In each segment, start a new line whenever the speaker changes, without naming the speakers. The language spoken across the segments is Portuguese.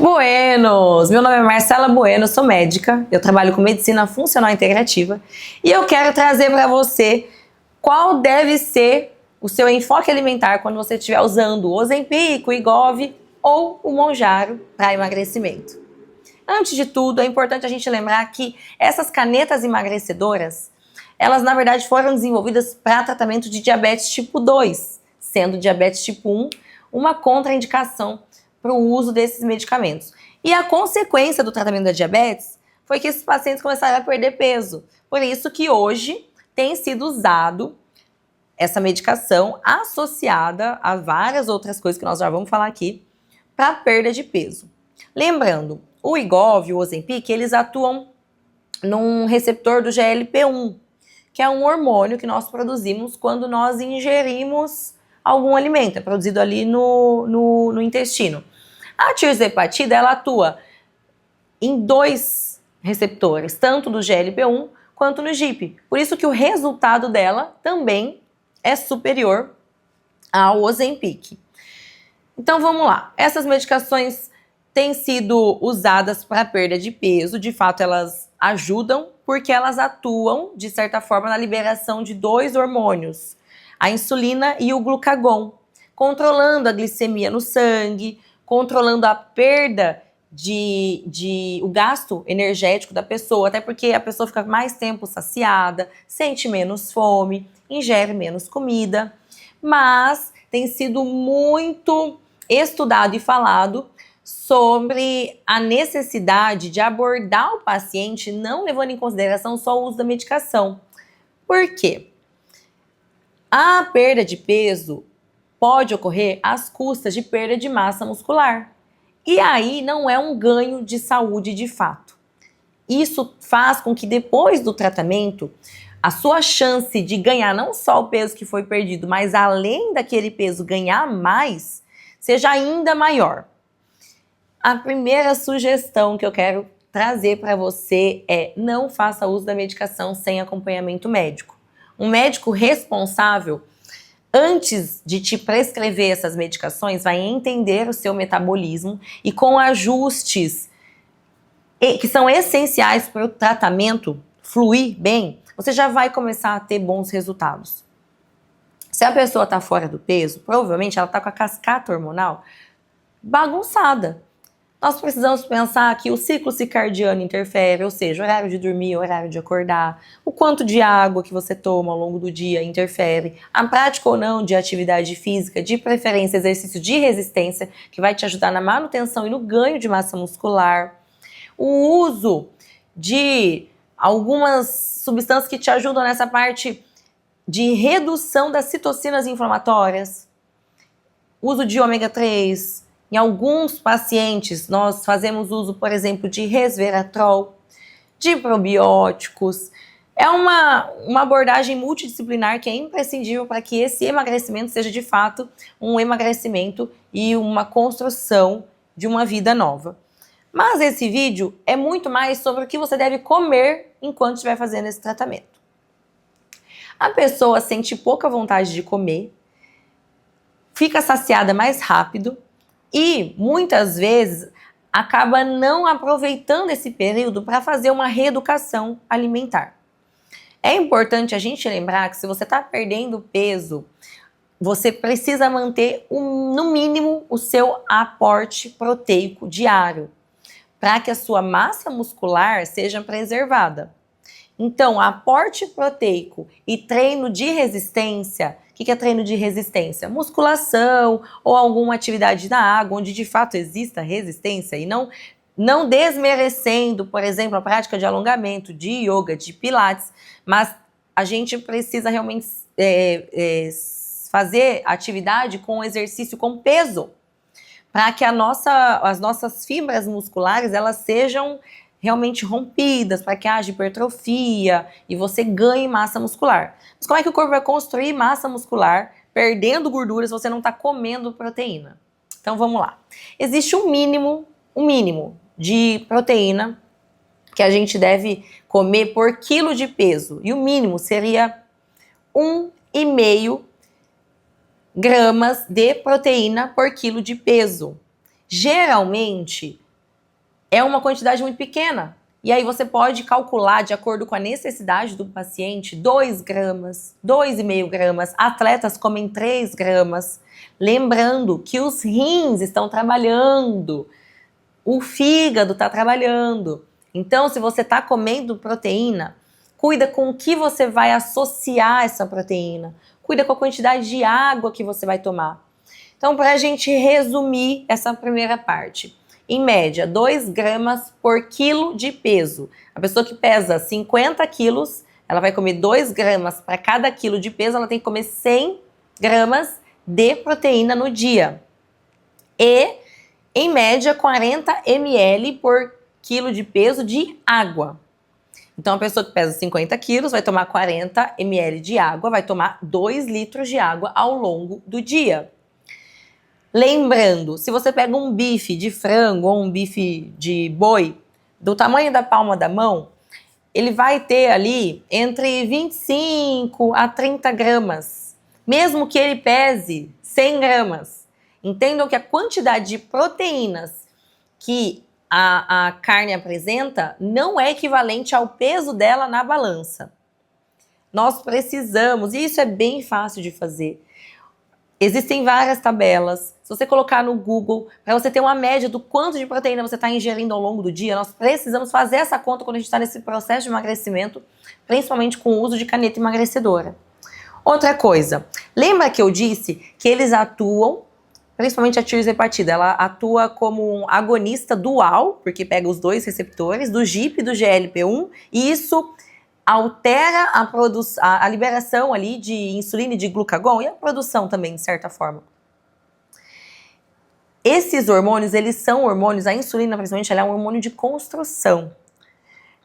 Buenos! Meu nome é Marcela Bueno, sou médica, eu trabalho com medicina funcional integrativa e eu quero trazer para você qual deve ser o seu enfoque alimentar quando você estiver usando o Ozempic, o Wegovy ou o Mounjaro para emagrecimento. Antes de tudo, é importante a gente lembrar que essas canetas emagrecedoras, elas na verdade foram desenvolvidas para tratamento de diabetes tipo 2, sendo diabetes tipo 1 uma contraindicação para o uso desses medicamentos. E a consequência do tratamento da diabetes foi que esses pacientes começaram a perder peso. Por isso que hoje tem sido usado essa medicação associada a várias outras coisas que nós já vamos falar aqui para perda de peso. Lembrando, o Wegovy e o Ozempic, eles atuam num receptor do GLP-1, que é um hormônio que nós produzimos quando nós ingerimos algum alimento, é produzido ali no intestino. A tirzepatida, ela atua em dois receptores, tanto do GLP-1 quanto no GIP. Por isso que o resultado dela também é superior ao Ozempic. Então vamos lá. Essas medicações têm sido usadas para perda de peso. De fato, elas ajudam porque elas atuam, de certa forma, na liberação de dois hormônios, a insulina e o glucagon, controlando a glicemia no sangue, controlando a perda o gasto energético da pessoa, até porque a pessoa fica mais tempo saciada, sente menos fome, ingere menos comida, mas tem sido muito estudado e falado sobre a necessidade de abordar o paciente não levando em consideração só o uso da medicação. Por quê? A perda de peso pode ocorrer às custas de perda de massa muscular. E aí não é um ganho de saúde de fato. Isso faz com que depois do tratamento, a sua chance de ganhar não só o peso que foi perdido, mas além daquele peso ganhar mais, seja ainda maior. A primeira sugestão que eu quero trazer para você é: não faça uso da medicação sem acompanhamento médico. Um médico responsável, antes de te prescrever essas medicações, vai entender o seu metabolismo e com ajustes que são essenciais para o tratamento fluir bem, você já vai começar a ter bons resultados. Se a pessoa está fora do peso, provavelmente ela está com a cascata hormonal bagunçada. Nós precisamos pensar que o ciclo circadiano interfere, ou seja, horário de dormir, horário de acordar, o quanto de água que você toma ao longo do dia interfere, a prática ou não de atividade física, de preferência exercício de resistência, que vai te ajudar na manutenção e no ganho de massa muscular, o uso de algumas substâncias que te ajudam nessa parte de redução das citocinas inflamatórias, uso de ômega 3, em alguns pacientes, nós fazemos uso, por exemplo, de resveratrol, de probióticos. É uma abordagem multidisciplinar que é imprescindível para que esse emagrecimento seja, de fato, um emagrecimento e uma construção de uma vida nova. Mas esse vídeo é muito mais sobre o que você deve comer enquanto estiver fazendo esse tratamento. A pessoa sente pouca vontade de comer, fica saciada mais rápido, e muitas vezes acaba não aproveitando esse período para fazer uma reeducação alimentar. É importante a gente lembrar que se você está perdendo peso, você precisa manter no mínimo o seu aporte proteico diário, para que a sua massa muscular seja preservada. Então, aporte proteico e treino de resistência. O que é treino de resistência? Musculação ou alguma atividade na água, onde de fato exista resistência e não desmerecendo, por exemplo, a prática de alongamento, de yoga, de pilates, mas a gente precisa realmente fazer atividade com exercício com peso, para que as nossas fibras musculares elas sejam realmente rompidas, para que haja hipertrofia e você ganhe massa muscular. Mas como é que o corpo vai construir massa muscular perdendo gordura se você não está comendo proteína? Então vamos lá. Existe um mínimo de proteína que a gente deve comer por quilo de peso. E o mínimo seria 1,5 gramas de proteína por quilo de peso. Geralmente, é uma quantidade muito pequena. E aí você pode calcular, de acordo com a necessidade do paciente, 2 gramas, 2,5 gramas. Atletas comem 3 gramas. Lembrando que os rins estão trabalhando, o fígado está trabalhando. Então, se você está comendo proteína, cuida com o que você vai associar essa proteína. Cuida com a quantidade de água que você vai tomar. Então, para a gente resumir essa primeira parte, em média, 2 gramas por quilo de peso. A pessoa que pesa 50 quilos, ela vai comer 2 gramas para cada quilo de peso, ela tem que comer 100 gramas de proteína no dia. E, em média, 40 ml por quilo de peso de água. Então, a pessoa que pesa 50 quilos vai tomar 40 ml de água, vai tomar 2 litros de água ao longo do dia. Lembrando, se você pega um bife de frango ou um bife de boi do tamanho da palma da mão, ele vai ter ali entre 25 a 30 gramas, mesmo que ele pese 100 gramas. Entendam que a quantidade de proteínas que a carne apresenta não é equivalente ao peso dela na balança. Nós precisamos, e isso é bem fácil de fazer. Existem várias tabelas. Se você colocar no Google, para você ter uma média do quanto de proteína você está ingerindo ao longo do dia, nós precisamos fazer essa conta quando a gente está nesse processo de emagrecimento, principalmente com o uso de caneta emagrecedora. Outra coisa, lembra que eu disse que eles atuam, principalmente a tirzepatida, ela atua como um agonista dual, porque pega os 2 receptores, do GIP e do GLP-1, e isso altera a liberação ali de insulina e de glucagon e a produção também, de certa forma. Esses hormônios, eles são hormônios, a insulina principalmente, ela é um hormônio de construção.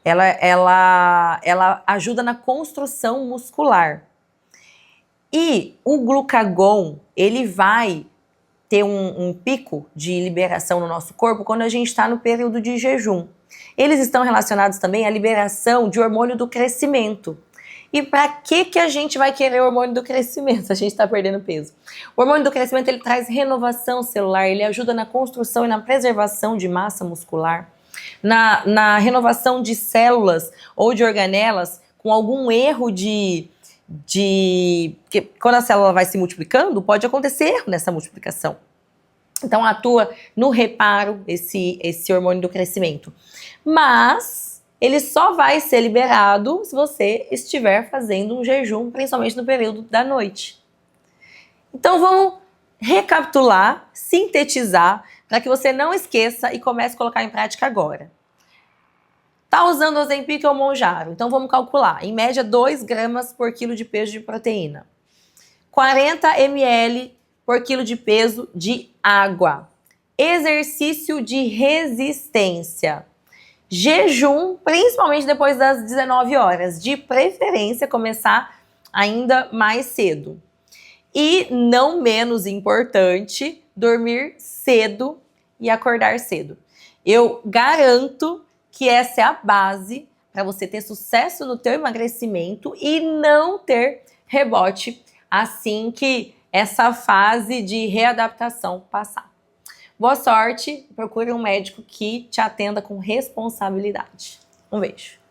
Ela ajuda na construção muscular. E o glucagon, ele vai ter um pico de liberação no nosso corpo quando a gente está no período de jejum. Eles estão relacionados também à liberação de hormônio do crescimento. E para que a gente vai querer o hormônio do crescimento se a gente está perdendo peso? O hormônio do crescimento, ele traz renovação celular, ele ajuda na construção e na preservação de massa muscular, na renovação de células ou de organelas com algum erro que quando a célula vai se multiplicando, pode acontecer erro nessa multiplicação. Então atua no reparo esse hormônio do crescimento. Mas ele só vai ser liberado se você estiver fazendo um jejum, principalmente no período da noite. Então vamos recapitular, sintetizar, para que você não esqueça e comece a colocar em prática agora. Tá usando o Ozempic ou Mounjaro? Então vamos calcular. Em média, 2 gramas por quilo de peso de proteína. 40 ml por quilo de peso de água. Exercício de resistência. Jejum, principalmente depois das 19 horas. De preferência, começar ainda mais cedo. E, não menos importante, dormir cedo e acordar cedo. Eu garanto que essa é a base para você ter sucesso no teu emagrecimento e não ter rebote assim que essa fase de readaptação passar. Boa sorte, procure um médico que te atenda com responsabilidade. Um beijo.